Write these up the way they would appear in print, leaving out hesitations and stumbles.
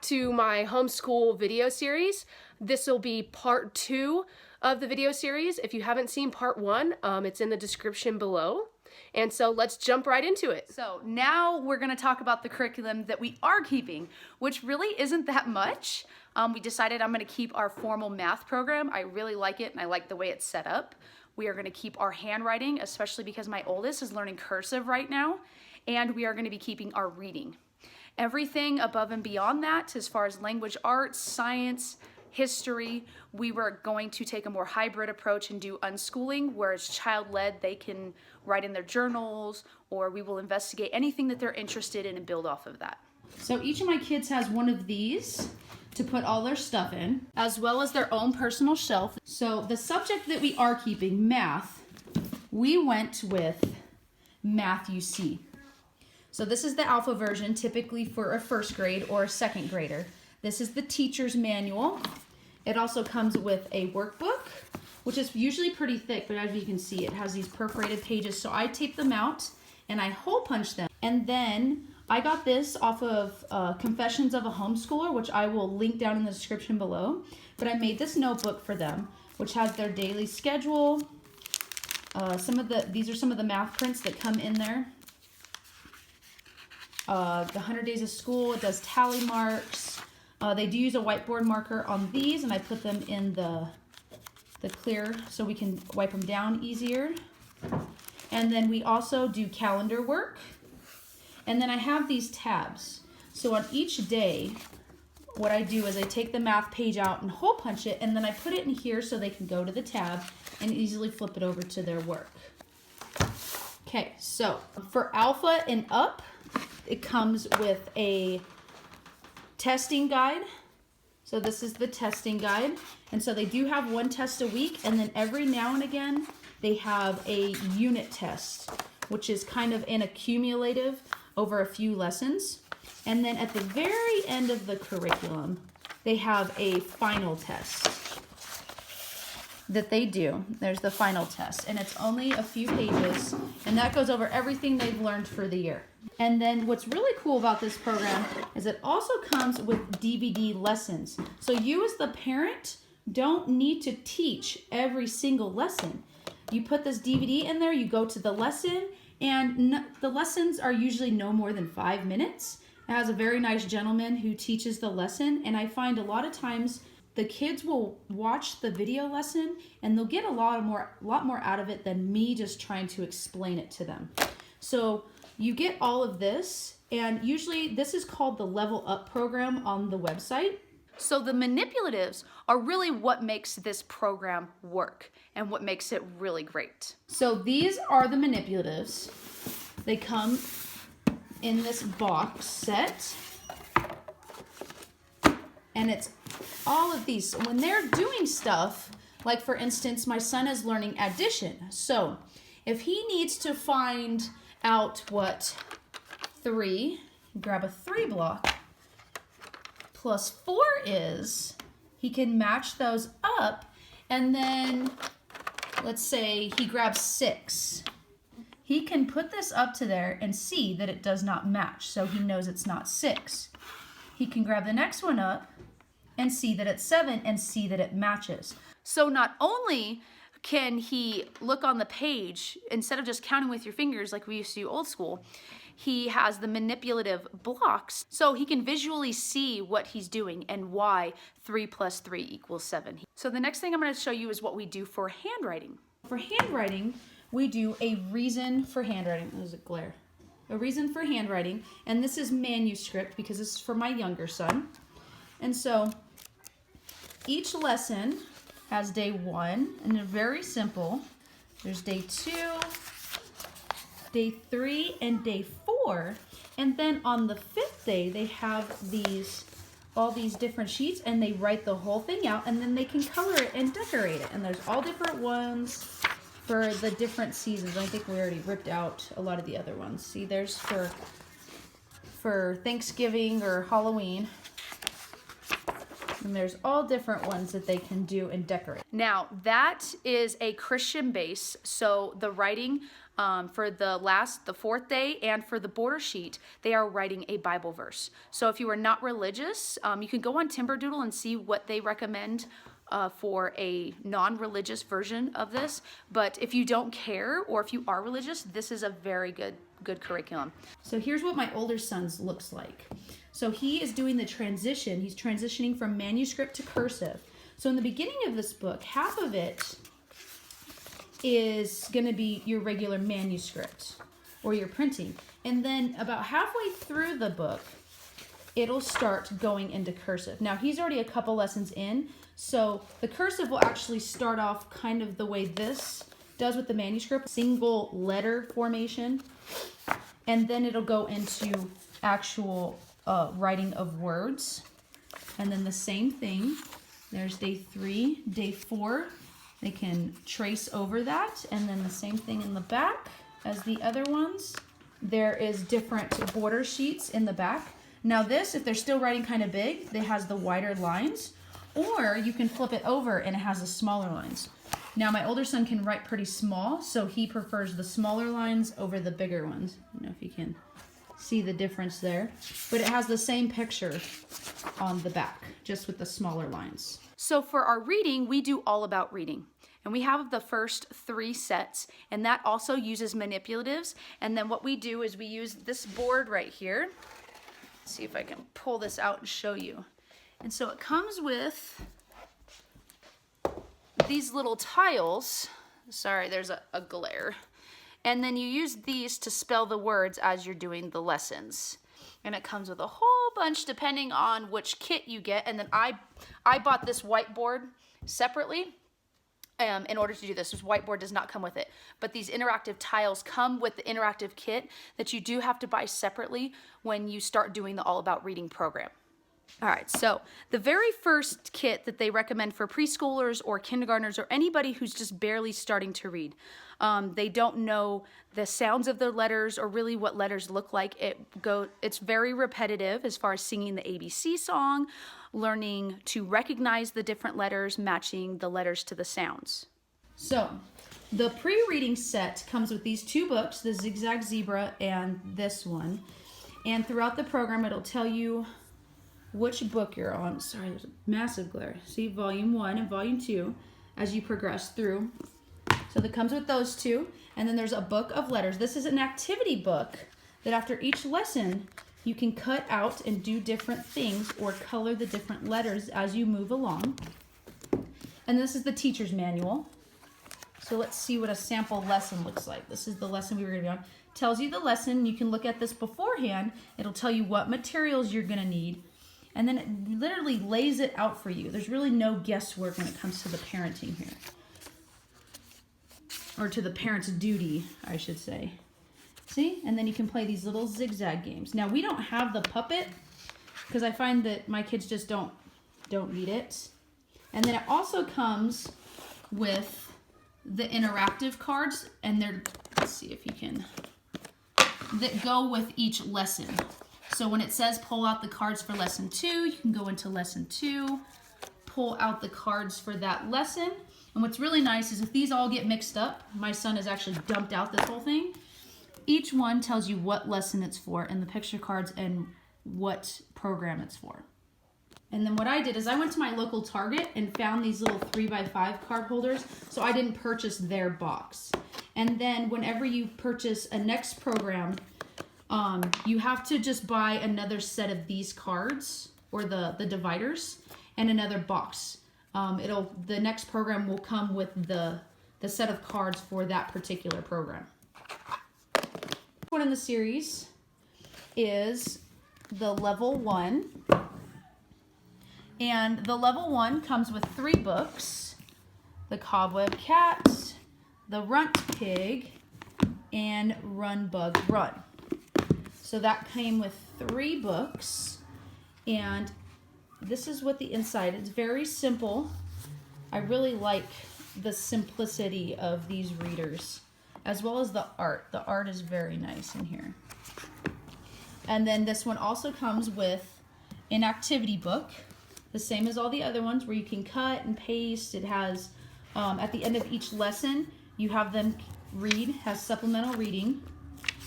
to my homeschool video series. This will be part 2 of the video series. If you haven't seen part 1, it's in the description below. And so let's jump right into it. So now we're going to talk about the curriculum that we are keeping, which really isn't that much. We decided I'm going to keep our formal math program. I really like it and I like the way it's set up. We are going to keep our handwriting, especially because my oldest is learning cursive right now. And we are going to be keeping our reading. Everything above and beyond that, as far as language arts, science, history, we were going to take a more hybrid approach and do unschooling, where it's child-led, they can write in their journals, or we will investigate anything that they're interested in and build off of that. So each of my kids has one of these to put all their stuff in, as well as their own personal shelf. So the subject that we are keeping, math, we went with Math UC. So this is the alpha version, typically for a first grade or a second grader. This is the teacher's manual. It also comes with a workbook, which is usually pretty thick, but as you can see, it has these perforated pages. So I tape them out and I hole punch them. And then I got this off of Confessions of a Homeschooler, which I will link down in the description below. But I made this notebook for them, which has their daily schedule. These are some of the math prints that come in there. The 100 Days of School, it does tally marks. They do use a whiteboard marker on these, and I put them in the clear so we can wipe them down easier. And then we also do calendar work. And then I have these tabs. So on each day, what I do is I take the math page out and hole punch it, and then I put it in here so they can go to the tab and easily flip it over to their work. Okay, so for alpha and up, it comes with a testing guide. So this is the testing guide. And so they do have one test a week, and then every now and again, they have a unit test, which is kind of an accumulative over a few lessons. And then at the very end of the curriculum, they have a final test that they do. There's the final test, and it's only a few pages, and that goes over everything they've learned for the year. And then what's really cool about this program is it also comes with DVD lessons. So you as the parent don't need to teach every single lesson. You put this DVD in there, you go to the lesson, and the lessons are usually no more than 5 minutes. It has a very nice gentleman who teaches the lesson, and I find a lot of times the kids will watch the video lesson and they'll get a lot more out of it than me just trying to explain it to them. So you get all of this, and usually this is called the Level Up program on the website. So the manipulatives are really what makes this program work and what makes it really great. So these are the manipulatives. They come in this box set, and it's all of these. So when they're doing stuff, like for instance, my son is learning addition. So if he needs to find out what 3, grab a 3 block, plus 4 is, he can match those up, and then let's say he grabs 6. He can put this up to there and see that it does not match, so he knows it's not 6. He can grab the next one up and see that it's 7 and see that it matches. So not only can he look on the page, instead of just counting with your fingers like we used to do old school, he has the manipulative blocks, so he can visually see what he's doing and why 3 plus 3 equals 7. So the next thing I'm going to show you is what we do for handwriting. For handwriting, we do a reason for handwriting. There's a glare. A reason for handwriting, and this is manuscript because this is for my younger son. And so each lesson has day 1, and they're very simple. There's day 2, day 3, and day 4. And then on the 5th day, they have all these different sheets, and they write the whole thing out, and then they can color it and decorate it. And there's all different ones for the different seasons. I think we already ripped out a lot of the other ones. See, there's for Thanksgiving or Halloween. And there's all different ones that they can do and decorate. Now, that is a Christian base, so the writing for the fourth day and for the border sheet, they are writing a Bible verse. So if you are not religious, you can go on Timberdoodle and see what they recommend for a non-religious version of this. But if you don't care, or if you are religious, this is a very good curriculum. So here's what my older son's looks like. So he is doing the transition. He's transitioning from manuscript to cursive. So in the beginning of this book, half of it is going to be your regular manuscript or your printing. And then about halfway through the book, it'll start going into cursive. Now he's already a couple lessons in, so the cursive will actually start off kind of the way this does with the manuscript, single letter formation, and then it'll go into actual writing of words. And then the same thing, there's day 3, day 4, they can trace over that, and then the same thing in the back as the other ones. There is different border sheets in the back. Now this, if they're still writing kind of big, it has the wider lines, or you can flip it over and it has the smaller lines. Now my older son can write pretty small, so he prefers the smaller lines over the bigger ones. I don't know if you can see the difference there, but it has the same picture on the back, just with the smaller lines. So for our reading, we do all about reading. And we have the first 3 sets, and that also uses manipulatives. And then what we do is we use this board right here. Let's see if I can pull this out and show you. And so it comes with these little tiles. Sorry, there's a glare. And then you use these to spell the words as you're doing the lessons. And it comes with a whole bunch depending on which kit you get. And then I bought this whiteboard separately in order to do this. This whiteboard does not come with it. But these interactive tiles come with the interactive kit that you do have to buy separately when you start doing the All About Reading program. All right, so the very first kit that they recommend for preschoolers or kindergartners or anybody who's just barely starting to read, they don't know the sounds of the letters or really what letters look like. It's very repetitive as far as singing the ABC song, learning to recognize the different letters, matching the letters to the sounds. So the pre-reading set comes with these 2 books, the Zigzag Zebra and this one. And throughout the program, it'll tell you which book you're on. Sorry, there's a massive glare. See volume 1 and volume 2 as you progress through. So that comes with those 2. And then there's a book of letters. This is an activity book that after each lesson, you can cut out and do different things or color the different letters as you move along. And this is the teacher's manual. So let's see what a sample lesson looks like. This is the lesson we were going to be on. Tells you the lesson. You can look at this beforehand. It'll tell you what materials you're going to need. And then it literally lays it out for you. There's really no guesswork when it comes to the parenting here. Or to the parent's duty, I should say. See? And then you can play these little zigzag games. Now, we don't have the puppet because I find that my kids just don't need it. And then it also comes with the interactive cards, and let's see if you can, that go with each lesson. So when it says pull out the cards for lesson 2, you can go into lesson 2, pull out the cards for that lesson. And what's really nice is if these all get mixed up, my son has actually dumped out this whole thing. Each one tells you what lesson it's for and the picture cards and what program it's for. And then what I did is I went to my local Target and found these little 3x5 card holders, so I didn't purchase their box. And then whenever you purchase a next program, you have to just buy another set of these cards or the dividers and another box. The next program will come with the set of cards for that particular program. One in the series is the level 1. And the level 1 comes with 3 books: The Cobweb Cat, The Runt Pig, and Run Bug Run. So that came with 3 books, and this is what the inside. It's very simple. I really like the simplicity of these readers, as well as the art. The art is very nice in here. And then this one also comes with an activity book. the same as all the other ones where you can cut and paste. It has, at the end of each lesson, you have them read, has supplemental reading,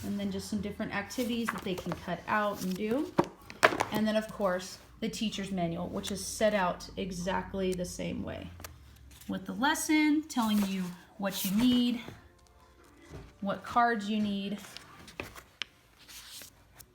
and then just some different activities that they can cut out and do. And then of course, the teacher's manual, which is set out exactly the same way, with the lesson telling you what you need, what cards you need,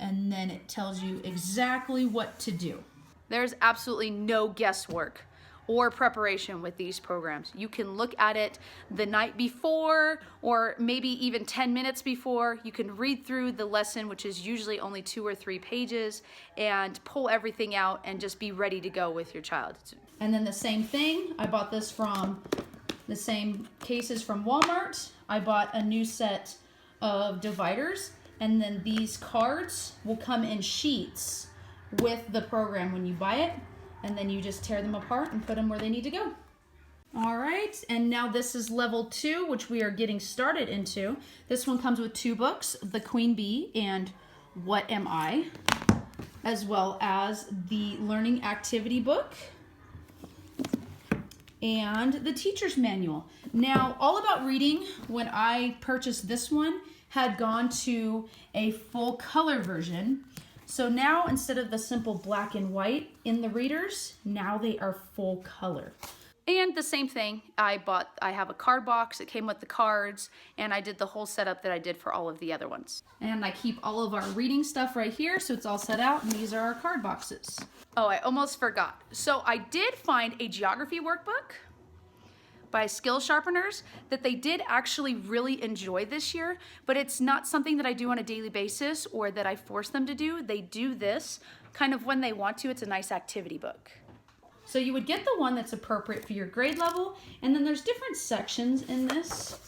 and then it tells you exactly what to do. There's absolutely no guesswork or preparation with these programs. You can look at it the night before or maybe even 10 minutes before. You can read through the lesson, which is usually only 2 or 3 pages, and pull everything out and just be ready to go with your child. And then the same thing, I bought this from the same cases from Walmart. I bought a new set of dividers, and then these cards will come in sheets with the program when you buy it, and then you just tear them apart and put them where they need to go. All right, and now this is level 2, which we are getting started into. This one comes with 2 books, The Queen Bee and What Am I, as well as the learning activity book and the teacher's manual. Now, All About Reading, when I purchased this one, had gone to a full color version. So now, instead of the simple black and white in the readers, now they are full color. And the same thing, I have a card box, it came with the cards, and I did the whole setup that I did for all of the other ones. And I keep all of our reading stuff right here, so it's all set out, and these are our card boxes. Oh, I almost forgot. So I did find a geography workbook by Skill Sharpeners that they did actually really enjoy this year, but it's not something that I do on a daily basis or that I force them to do. They do this kind of when they want to. It's a nice activity book. So you would get the one that's appropriate for your grade level, and then there's different sections in this,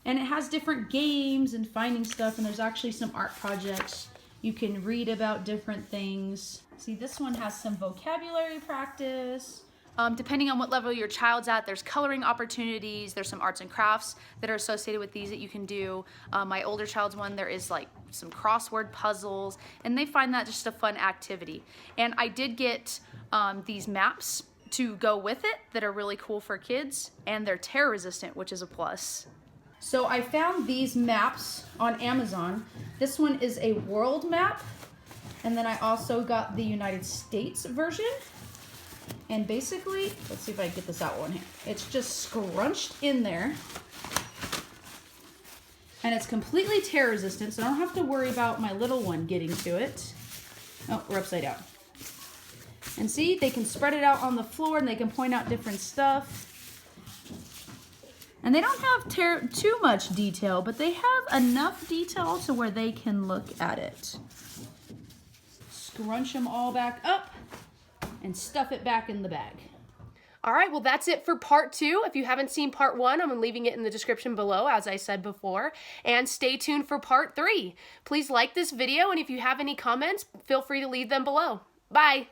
and it has different games and finding stuff, and there's actually some art projects. You can read about different things. See, this one has some vocabulary practice. Depending on what level your child's at, there's coloring opportunities, there's some arts and crafts that are associated with these that you can do. My older child's one, there is like some crossword puzzles, and they find that just a fun activity. And I did get these maps to go with it that are really cool for kids, and they're tear resistant, which is a plus. So I found these maps on Amazon. This one is a world map, and then I also got the United States version. And basically, let's see if I can get this out one hand. It's just scrunched in there. And it's completely tear resistant, so I don't have to worry about my little one getting to it. Oh, we're upside down. And see, they can spread it out on the floor and they can point out different stuff. And they don't have too much detail, but they have enough detail to where they can look at it. Scrunch them all back up and stuff it back in the bag. All right, well, that's it for part 2. If you haven't seen part 1, I'm leaving it in the description below, as I said before. And stay tuned for part 3. Please like this video, and if you have any comments, feel free to leave them below. Bye.